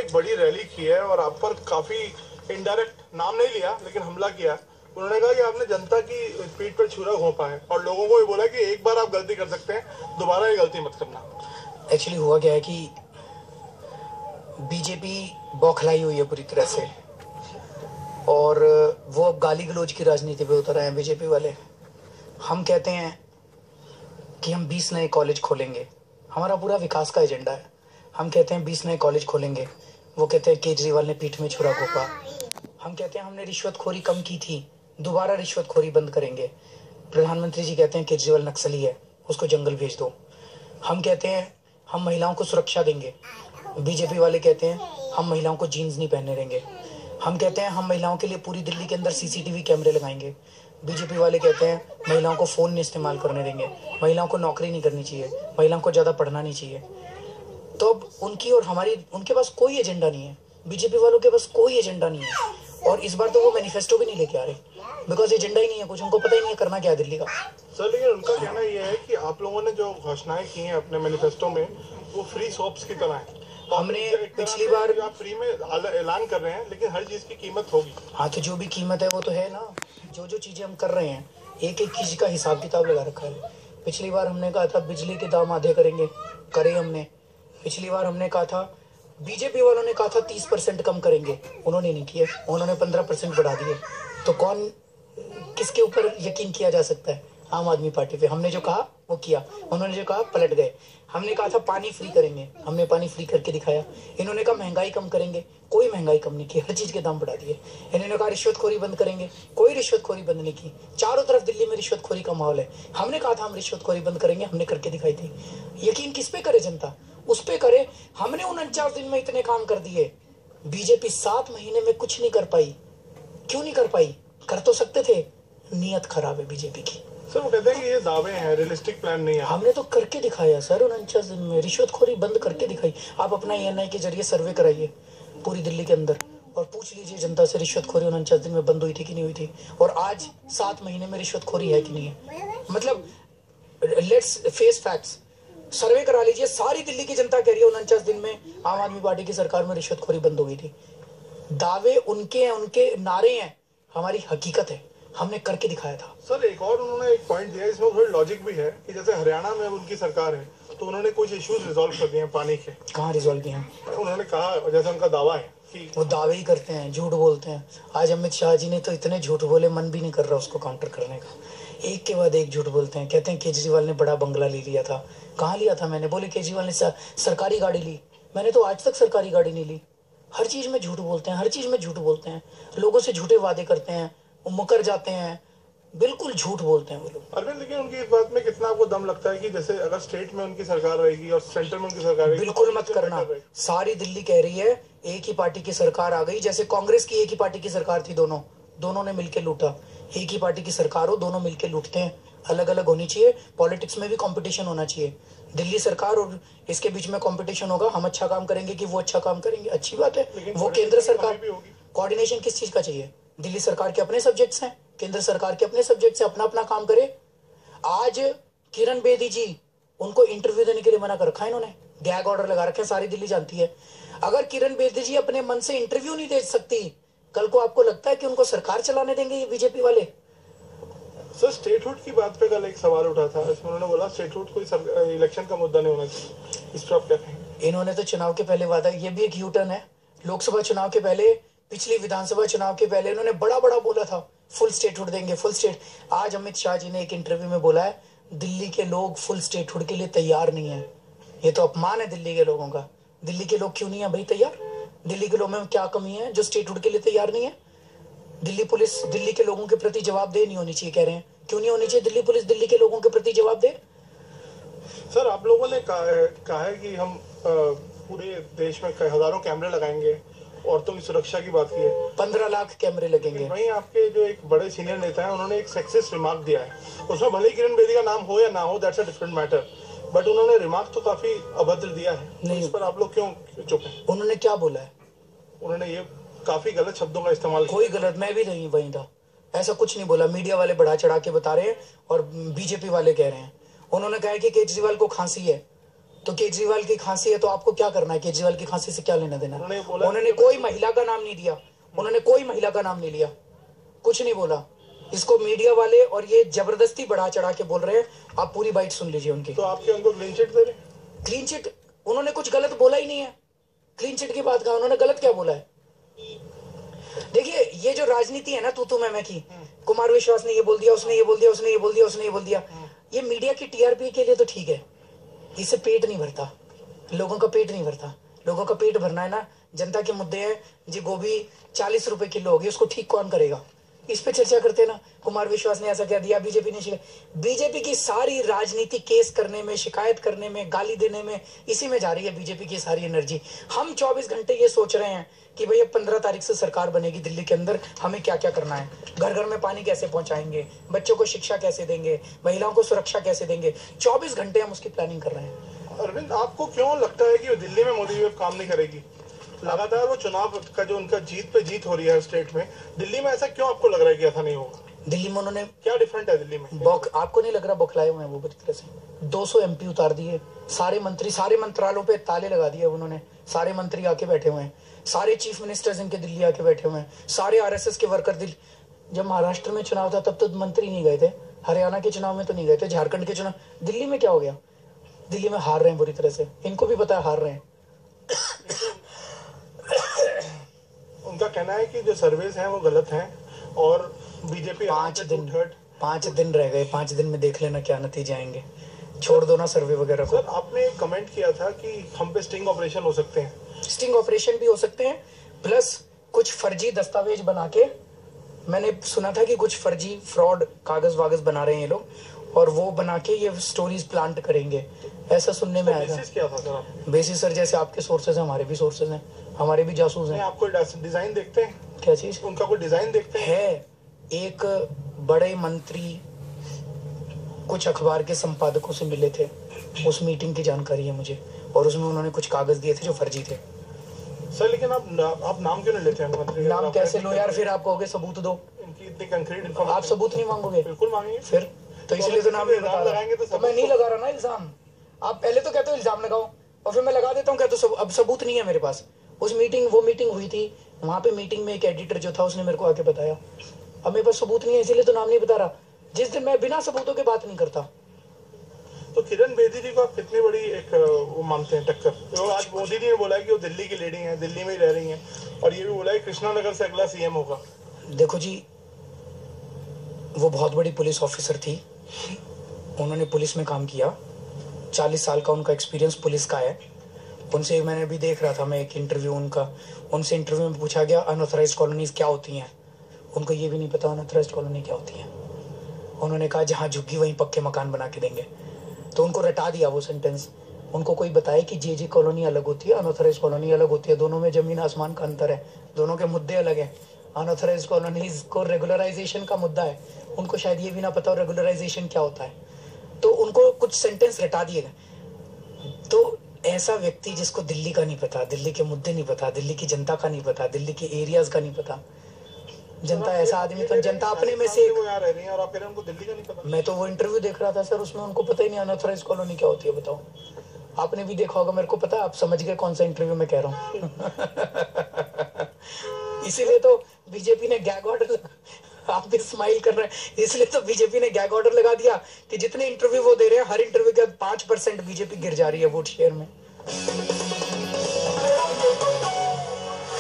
एक बड़ी रैली की है और आप पर काफी इनडायरेक्ट, नाम नहीं लिया लेकिन हमला किया। उन्होंने कहा कि आपने जनता की पीठ पर छुरा घोंपा है और लोगों को ये बोला कि एक बार आप गलती कर सकते हैं, दोबारा ये गलती मत करना। एक्चुअली हुआ क्या है कि बीजेपी बौखलाई हुई है पूरी तरह से और वो अब गाली गलौज की राजनीति पे उतर आए हैं बीजेपी वाले। हम कहते हैं कि हम 20 नए कॉलेज खोलेंगे, हमारा पूरा विकास का एजेंडा है। हम कहते हैं 20 नए कॉलेज खोलेंगे, वो कहते हैं केजरीवाल ने पीठ में छुरा घोंपा। हम कहते हैं हमने रिश्वतखोरी कम की थी, दोबारा रिश्वतखोरी बंद करेंगे। प्रधानमंत्री जी कहते हैं केजरीवाल नक्सली है, उसको जंगल भेज दो। हम कहते हैं हम महिलाओं को सुरक्षा देंगे, बीजेपी वाले कहते हैं हम महिलाओं को जीन्स नहीं पहनने देंगे। हम कहते हैं हम महिलाओं के लिए पूरी दिल्ली के अंदर सीसीटीवी कैमरे लगाएंगे, बीजेपी वाले कहते हैं महिलाओं को फ़ोन नहीं इस्तेमाल करने देंगे, महिलाओं को नौकरी नहीं करनी चाहिए, महिलाओं को ज़्यादा पढ़ना नहीं चाहिए। तो अब उनकी और हमारी, उनके पास कोई एजेंडा नहीं है, बीजेपी वालों के पास कोई एजेंडा नहीं है। और इस बार तो वो मैनिफेस्टो भी नहीं लेके आ रहे, बिकॉज एजेंडा ही नहीं है कुछ, उनको पता ही नहीं है करना क्या है दिल्ली का। सर लेकिन उनका कहना यह है कि आप लोगों ने जो घोषणाएं की हैं अपने मैनिफेस्टो में, वो फ्री शॉप्स की तरह है। हमने पिछली बार, आप फ्री में ऐलान कर रहे हैं लेकिन हर चीज की कीमत होगी। हाँ तो जो भी कीमत है वो तो है ना, जो जो चीजें हम कर रहे हैं एक एक चीज का हिसाब किताब लगा रखा है। पिछली बार हमने कहा था बिजली के दाम आधे करेंगे, करे हमने। पिछली बार हमने कहा था, बीजेपी वालों ने कहा था 30% कम करेंगे, उन्होंने नहीं किया, उन्होंने 15% बढ़ा दिए। तो कौन, किसके ऊपर यकीन किया जा सकता है? आम आदमी पार्टी पे। हमने जो कहा वो किया, उन्होंने जो कहा पलट गए। हमने कहा था पानी फ्री करेंगे, हमने पानी फ्री करके दिखाया। इन्होंने कहा महंगाई कम करेंगे, कोई महंगाई कम नहीं की, हर चीज के दाम बढ़ा दिए। इन्होंने कहा रिश्वतखोरी बंद करेंगे, कोई रिश्वतखोरी बंद नहीं की। चारों तरफ दिल्ली में रिश्वतखोरी का माहौल है। हमने कहा था हम रिश्वतखोरी बंद करेंगे, हमने करके दिखाई थी। यकीन किस पे करे जनता? उस पे करे। हमने 49 दिन में इतने काम कर दिए, बीजेपी 7 महीने में कुछ नहीं कर पाई। क्यों नहीं कर पाई? कर तो सकते थे, नीयत खराब है बीजेपी की। सर वो कहते हैं कि ये दावे हैं, रियलिस्टिक प्लान नहीं है। हमने तो करके दिखाया सर, 49 दिन में रिश्वतखोरी बंद करके दिखाई। आप अपना ENI के जरिए सर्वे कराइए पूरी दिल्ली के अंदर और पूछ लीजिए जनता से रिश्वतखोरी 49 दिन में बंद हुई थी कि नहीं हुई थी, और आज 7 महीने में रिश्वतखोरी है कि नहीं है। मतलब लेट्स फेस फैक्ट्स, सर्वे करा लीजिए। सारी दिल्ली की जनता कह रही है 49 दिन में आम आदमी पार्टी की सरकार में रिश्वतखोरी बंद हो गई थी। दावे उनके हैं, उनके नारे हैं, हमारी हकीकत है, हमने करके दिखाया था। सर एक और उन्होंने एक पॉइंट दिया, इसमें थोड़ी लॉजिक भी है कि जैसे हरियाणा में उनकी सरकार है तो उन्होंने कुछ इश्यूज रिजॉल्व कर दिए हैं पानी के। कहाँ रिजॉल्व किए हैं? उन्होंने कहा, जैसे उनका दावा है कि वो दावे ही करते हैं, झूठ बोलते हैं। आज अमित शाह जी ने तो इतने झूठ बोले, मन भी नहीं कर रहा उसको काउंटर करने का। एक के बाद एक झूठ बोलते हैं। कहते हैं केजरीवाल ने बड़ा बंगला ले लिया था। कहाँ लिया था? मैंने बोले केजरीवाल ने सरकारी गाड़ी ली, मैंने तो आज तक सरकारी गाड़ी नहीं ली। हर चीज में झूठ बोलते हैं, हर चीज में झूठ बोलते हैं, लोगों से झूठे वादे करते हैं, वो मुकर जाते हैं, बिल्कुल झूठ बोलते हैं वो लोग। अरविंद लेकिन उनकी इस बात में कितना आपको दम लगता है कि जैसे अगर स्टेट में उनकी सरकार रहेगी और सेंटर में उनकी सरकार रहेगी? बिल्कुल मत करना। सारी दिल्ली कह रही है एक ही पार्टी की सरकार आ गई, जैसे कांग्रेस की एक ही पार्टी की सरकार थी, दोनों ने मिलकर लूटा। एक ही पार्टी की सरकार हो, दोनों मिलकर लूटते हैं। अलग अलग होनी चाहिए, पॉलिटिक्स में भी कंपटीशन होना चाहिए। दिल्ली सरकार और इसके बीच में कंपटीशन होगा, हम अच्छा काम करेंगे कि वो अच्छा काम करेंगे, अच्छी बात है। वो केंद्र सरकार, कोऑर्डिनेशन किस चीज का चाहिए? दिल्ली सरकार के अपने सब्जेक्ट्स हैं, केंद्र सरकार के अपने सब्जेक्ट से अपना अपना काम करे। आज किरण बेदी जी, उनको इंटरव्यू देने के लिए मना कर रखा है इन्होंने, गैग ऑर्डर लगा रखे हैं, सारी दिल्ली जानती है। अगर किरण बेदी जी अपने मन से इंटरव्यू नहीं दे सकती, कल को आपको लगता है कि उनको सरकार चलाने देंगे ये बीजेपी वाले? सर स्टेटहुड की बात पे कल एक सवाल उठा था, इसमें उन्होंने बोला स्टेटहुड कोई इलेक्शन का मुद्दा नहीं होना चाहिए, इस पर आप क्या कहेंगे? इन्होंने तो चुनाव के पहले वादा, ये भी एक यूटर्न है। लोकसभा चुनाव के पहले, पिछली विधानसभा चुनाव के पहले इन्होंने बड़ा बड़ा बोला था फुल स्टेटहुड देंगे, फुल स्टेट। आज अमित शाह जी ने एक इंटरव्यू में बोला है दिल्ली के लोग फुल स्टेटहुड के लिए तैयार नहीं है। ये तो अपमान है दिल्ली के लोगों का। दिल्ली के लोग क्यों नहीं है भाई तैयार? दिल्ली के लोगों में क्या कमी है जो स्टेटहुड के लिए तैयार नहीं है? दिल्ली पुलिस दिल्ली के लोगों के प्रति जवाबदेह नहीं होनी चाहिए, कह रहे हैं। क्यों नहीं होनी चाहिए दिल्ली पुलिस दिल्ली के लोगों के प्रति जवाबदेह? सर आप लोगों ने कहा है कि हम पूरे देश में हजारों कैमरे लगाएंगे, औरतों की सुरक्षा की बात की है, 15 लाख कैमरे लगेंगे। वहीं आपके जो एक बड़े सीनियर नेता है उन्होंने एक सेक्सिस्ट रिमार्क दिया है, उसमें भले ही किरण बेदी का नाम हो या ना हो, that's a different matter, but उन्होंने रिमार्क तो काफी अभद्र दिया है। नहीं, तो इस पर आप लोग क्यों चुप हैं? उन्होंने क्या बोला है? उन्होंने ये काफी गलत शब्दों का इस्तेमाल किया। कोई गलत, मैं भी नहीं वहीं था, ऐसा कुछ नहीं बोला। मीडिया वाले बढ़ा चढ़ा के बता रहे हैं और बीजेपी वाले कह रहे हैं। उन्होंने कहा कि केजरीवाल को खांसी है, तो केजरीवाल की खांसी है तो आपको क्या करना है? केजरीवाल की खांसी से क्या लेना देना? उन्होंने कोई महिला का नाम नहीं दिया, उन्होंने कोई महिला का नाम नहीं लिया, कुछ नहीं बोला। इसको मीडिया वाले और ये जबरदस्ती बढ़ा चढ़ा के बोल रहे हैं। आप पूरी बाइट सुन लीजिए उनकी। तो आपके उनको क्लीन चिट दे रहे? Clean chit? उन्होंने कुछ गलत बोला ही नहीं है। क्लीन चिट की बात कहा, उन्होंने गलत क्या बोला है? देखिए, ये जो राजनीति है ना तू मैं की, कुमार विश्वास ने ये बोल दिया, उसने ये बोल दिया, उसने ये बोल दिया, उसने ये बोल दिया, ये मीडिया की टीआरपी के लिए तो ठीक है, इससे पेट नहीं भरता, लोगों का पेट नहीं भरता। लोगों का पेट भरना है ना, जनता के मुद्दे हैं जी। गोभी 40 रुपए किलो होगी, उसको ठीक कौन करेगा? इस पे चर्चा करते हैं ना। कुमार विश्वास ने ऐसा कह दिया, बीजेपी ने बीजेपी की सारी राजनीति केस करने में, शिकायत करने में, गाली देने में, इसी में जा रही है बीजेपी की सारी एनर्जी। हम 24 घंटे ये सोच रहे हैं कि भाई अब 15 तारीख से सरकार बनेगी दिल्ली के अंदर, हमें क्या क्या करना है, घर घर में पानी कैसे पहुंचाएंगे, बच्चों को शिक्षा कैसे देंगे, महिलाओं को सुरक्षा कैसे देंगे। 24 घंटे हम उसकी प्लानिंग कर रहे हैं। अरविंद, आपको क्यों लगता है कि दिल्ली में मोदी वेव काम नहीं करेगी? लगातार वो चुनाव का जो उनका जीत पे जीत हो रही है स्टेट में, दिल्ली में ऐसा क्यों आपको लग रहा है कि ऐसा नहीं होगा? दिल्ली में उन्होंने क्या डिफरेंट है दिल्ली में? आपको नहीं लग रहा बौखलाए हुए हैं वो पूरी तरह से? 200 एमपी उतार दिए, सारे मंत्री, सारे मंत्रालयों पे ताले लगा दिए उन्होंने, सारे मंत्री आके बैठे हुए हैं, सारे चीफ मिनिस्टर्स इनके दिल्ली आके बैठे हुए हैं, सारे आरएसएस के वर्कर दिल्ली। जब महाराष्ट्र में चुनाव था तब तो मंत्री नहीं गए थे, हरियाणा के चुनाव में तो नहीं गए थे, झारखंड के चुनाव, दिल्ली में क्या हो गया? दिल्ली में हार रहे हैं बुरी तरह से, इनको भी पता है हार रहे हैं। उनका कहना है कि जो सर्वेज हैं वो गलत हैं और बीजेपी 5 दिन रह गए, 5 दिन में देख लेना क्या नतीजे आएंगे। छोड़ दो ना सर्वे वगैरह को। सर, आपने कमेंट किया था कि हम पे स्टिंग ऑपरेशन हो सकते हैं। स्टिंग ऑपरेशन भी हो सकते हैं, प्लस कुछ फर्जी दस्तावेज बना के, मैंने सुना था कि कुछ फर्जी फ्रॉड कागज वागज बना रहे हैं ये लोग, और वो बना के ये स्टोरीज प्लांट करेंगे, ऐसा सुनने में आया था। बेसिस क्या था सर? बेसिस सर, जैसे आपके सोर्सेज हैं हमारे भी सोर्सेज हैं, हमारे भी जासूस हैं। आपको डिजाइन देखते हैं? क्या चीज? उनका कोई डिजाइन देखते हैं? एक बड़े मंत्री कुछ अखबार के संपादकों से मिले थे, उस मीटिंग की जानकारी है मुझे, और उसमें उन्होंने कुछ कागज दिए थे जो फर्जी थे। सर, लेकिन आप नाम क्यों नहीं लेते हैं मंत्री? नाम कैसे लो यार? फिर आप कहोगे सबूत दो। इनकी इतनी कंक्रीट इन्फॉर्मेशन। आप सबूत नहीं मांगोगे? बिल्कुल मांगेंगे। फिर तो इसलिए तो नाम नहीं लगा रहा। तो मैं नहीं लगा रहा ना इल्जाम। आप पहले तो कहते हो इल्जाम लगाओ, और फिर मैं लगा देता हूँ, कहते हो अब सबूत नहीं है मेरे पास। वो मीटिंग हुई थी, वहां पे मीटिंग में एक एडिटर जो था उसने मेरे को आके बताया, अब मेरे पास सबूत नहीं है इसीलिए तो नाम नहीं बता रहा। जिस दिन मैं बिना सबूतों के बात नहीं करता। तो किरण बेदी जी को आप कितनी बड़ी एक वो मानते हैं टक्कर? तो आज मोदी जी ने बोला है कि वो दिल्ली की लेडी हैं, दिल्ली में ही रह रही हैं, और ये भी बोला है कृष्णा नगर से अगला सीएम होगा। देखो जी, वो बहुत बड़ी पुलिस ऑफिसर थी, उन्होंने पुलिस में काम किया, 40 साल का उनका एक्सपीरियंस पुलिस का है। उनसे मैंने भी देख रहा था मैं एक इंटरव्यू उनका, उनसे इंटरव्यू में पूछा गया अनऑथराइज्ड कॉलोनीज क्या होती हैं, उनको ये भी नहीं पता अनऑथराइज्ड कॉलोनी क्या होती है। उन्होंने कहा जहाँ झुग्गी वहीं पक्के मकान बना के देंगे, तो उनको रटा दिया वो सेंटेंस। उनको कोई बताए कि जे कॉलोनी अलग होती है, अनऑथराइज्ड कॉलोनी अलग होती है, दोनों में जमीन आसमान का अंतर है, दोनों के मुद्दे अलग हैं। अनऑथराइज्ड कॉलोनीज को रेगुलराइजेशन का मुद्दा है, उनको शायद ये भी ना पता हो रेगुलराइजेशन क्या होता है, तो उनको कुछ सेंटेंस रटा दिए गए। तो ऐसा व्यक्ति जिसको दिल्ली का नहीं पता, दिल्ली के मुद्दे नहीं पता, दिल्ली की जनता का नहीं पता, दिल्ली के एरियाज का नहीं पता, जनता ऐसा आदमी तो जनता अपने में से वो यहाँ रह रही हैं और आप कह रहे हैं उनको दिल्ली का नहीं पता। मैं तो वो इंटरव्यू देख रहा था सर, उसमें उनको पता ही नहीं अनऑथराइज्ड कॉलोनी क्या होती है। बताओ, आपने भी देखा होगा, मेरे को पता है आप समझ गए कौन सा इंटरव्यू मैं कह रहा हूँ। इसीलिए तो बीजेपी ने गैग ऑर्डर, आप भी स्माइल कर रहे हैं, इसलिए तो बीजेपी ने गैग ऑर्डर लगा दिया कि जितने इंटरव्यू वो दे रहे हैं हर इंटरव्यू के 5% बीजेपी गिर जा रही है वोट शेयर में।